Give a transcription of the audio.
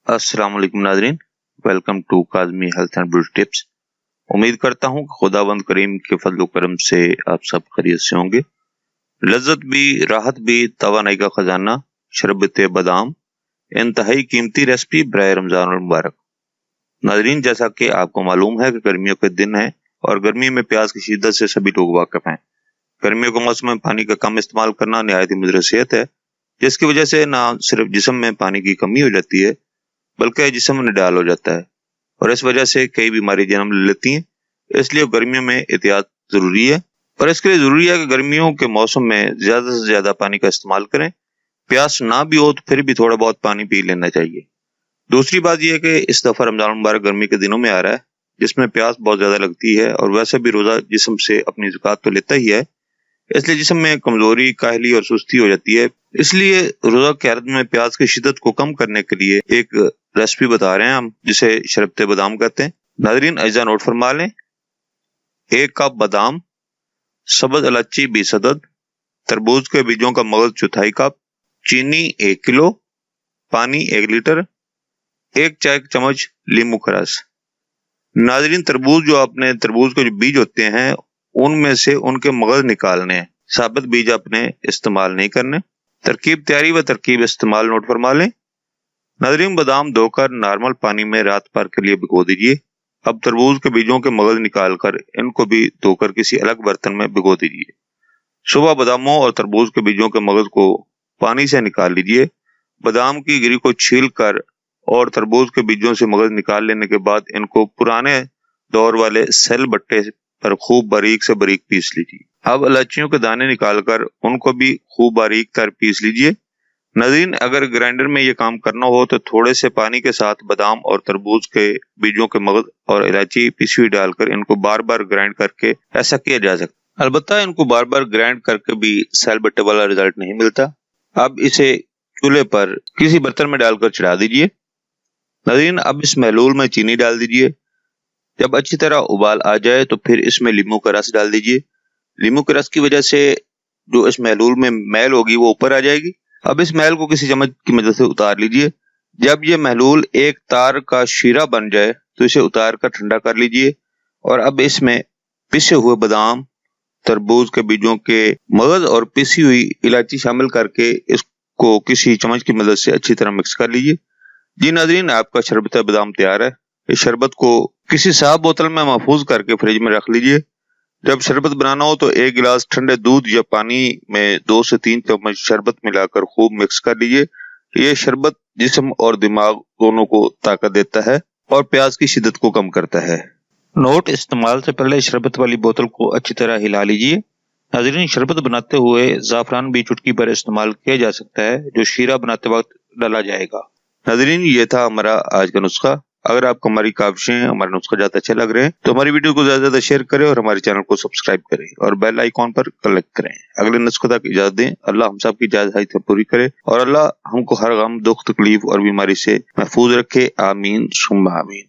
अस्सलाम वालेकुम नाजरीन, welcome to Kazmi health and beauty tips. उम्मीद करता हूँ कि खुदावंद करीम के फजल करम से आप सब खैरियत से होंगे। लज्जत भी, राहत भी, तवानाई का खजाना शरबत बादाम, इंतहाई कीमती रेसिपी बराए रमजान मुबारक। नाजरीन, जैसा कि आपको मालूम है कि गर्मियों के दिन है और गर्मी में प्यास की शिद्दत से सभी लोग वाकिफ हैं। गर्मियों के मौसम में पानी का कम इस्तेमाल करना निहायत ही मुज़र सेहत है, जिसकी वजह से ना सिर्फ जिस्म में पानी की कमी हो जाती है बल्कि जिस्म निडाल हो जाता है और इस वजह से कई बीमारी जन्म ले लेती हैं। इसलिए गर्मियों में एहतियात जरूरी है और इसके लिए जरूरी है कि गर्मियों के मौसम में ज्यादा से ज्यादा पानी का इस्तेमाल करें। प्यास ना भी हो तो फिर भी थोड़ा बहुत पानी पी लेना चाहिए। दूसरी बात यह है कि इस दफा रमजान मुबारक गर्मी के दिनों में आ रहा है, जिसमें प्यास बहुत ज्यादा लगती है और वैसे भी रोजा जिस्म से अपनी ज़कात तो लेता ही है, इसलिए जिस्म में कमजोरी, काहली और सुस्ती हो जाती है। इसलिए रोजा की हालत में प्यास की शिद्दत को कम करने के लिए एक रेसिपी बता रहे हैं हम, जिसे शरबत बादाम कहते हैं। नाजरीन, अज्जा नोट फरमा लें। 1 कप बादाम, सब्ज इलायची 20 अदद, तरबूज के बीजों का मगज 1/4 कप, चीनी 1 किलो, पानी 1 लीटर, 1 चाय चम्मच लींबू का रस। नाजरीन, तरबूज के जो बीज होते हैं उनमें से उनके मगज निकालने हैं, साबित बीज आपने इस्तेमाल नहीं करने। तरकीब तैयारी व तरकीब इस्तेमाल नोट फरमा लें। नाजरीन, बादाम धोकर नॉर्मल पानी में रात भर के लिए भिगो दीजिए। अब तरबूज के बीजों के मगज निकालकर इनको भी धोकर किसी अलग बर्तन में भिगो दीजिए। सुबह बादामों और तरबूज के बीजों के मगज को पानी से निकाल लीजिए। बादाम की गिरी को छील कर और तरबूज के बीजों से मगज निकाल लेने के बाद इनको पुराने दौर वाले सेल बट्टे पर खूब बारीक से बारीक पीस लीजिए। अब इलायचियों के दाने निकालकर उनको भी खूब बारीक तर पीस लीजिए। नाज़रीन, अगर ग्राइंडर में ये काम करना हो तो थोड़े से पानी के साथ बादाम और तरबूज के बीजों के मगज और इलायची पिसी हुई डालकर इनको बार बार ग्राइंड करके ऐसा किया जा सकता है। अलबत्ता इनको बार बार ग्राइंड करके भी सेल बट्टे वाला रिजल्ट नहीं मिलता। अब इसे चूल्हे पर किसी बर्तन में डालकर चढ़ा दीजिए। नाज़रीन, अब इस महलूल में चीनी डाल दीजिए। जब अच्छी तरह उबाल आ जाए तो फिर इसमें लींबू का रस डाल दीजिए। लींबू के रस की वजह से जो इस महलूल में मैल होगी वो ऊपर आ जाएगी। अब इस मैल को किसी चम्मच की मदद से उतार लीजिए। जब ये महलूल एक तार का शीरा बन जाए तो इसे उतार कर ठंडा कर लीजिए और अब इसमें पिसे हुए बादाम, तरबूज के बीजों के मगज और पिसी हुई इलायची शामिल करके इसको किसी चम्मच की मदद से अच्छी तरह मिक्स कर लीजिए। जी नाजरीन, आपका शरबत बादाम तैयार है। इस शरबत को किसी साफ बोतल में महफूज करके फ्रिज में रख लीजिए। जब शरबत बनाना हो तो 1 गिलास ठंडे दूध या पानी में 2 से 3 चम्मच शरबत मिलाकर खूब मिक्स कर लीजिए। ये शरबत जिस्म और दिमाग दोनों को ताकत देता है और प्यास की शिद्दत को कम करता है। नोट: इस्तेमाल से पहले शरबत वाली बोतल को अच्छी तरह हिला लीजिए। नाज़रीन, शरबत बनाते हुए ज़ाफ़रान भी चुटकी पर इस्तेमाल किया जा सकता है, जो शीरा बनाते वक्त डाला जाएगा। नाज़रीन, ये था हमारा आज का नुस्खा। अगर आपको हमारी काविशें, हमारे नुस्खा ज्यादा अच्छे लग रहे हैं तो हमारी वीडियो को ज्यादा ज्यादा शेयर करें और हमारे चैनल को सब्सक्राइब करें और बेल आइकॉन पर क्लिक करें। अगले नुस्खे तक इजाजत दें। अल्लाह हम सब की इजाजत पूरी करे और अल्लाह हमको हर गम, दुख, तकलीफ और बीमारी से महफूज रखे। आमीन सुम्मा आमीन।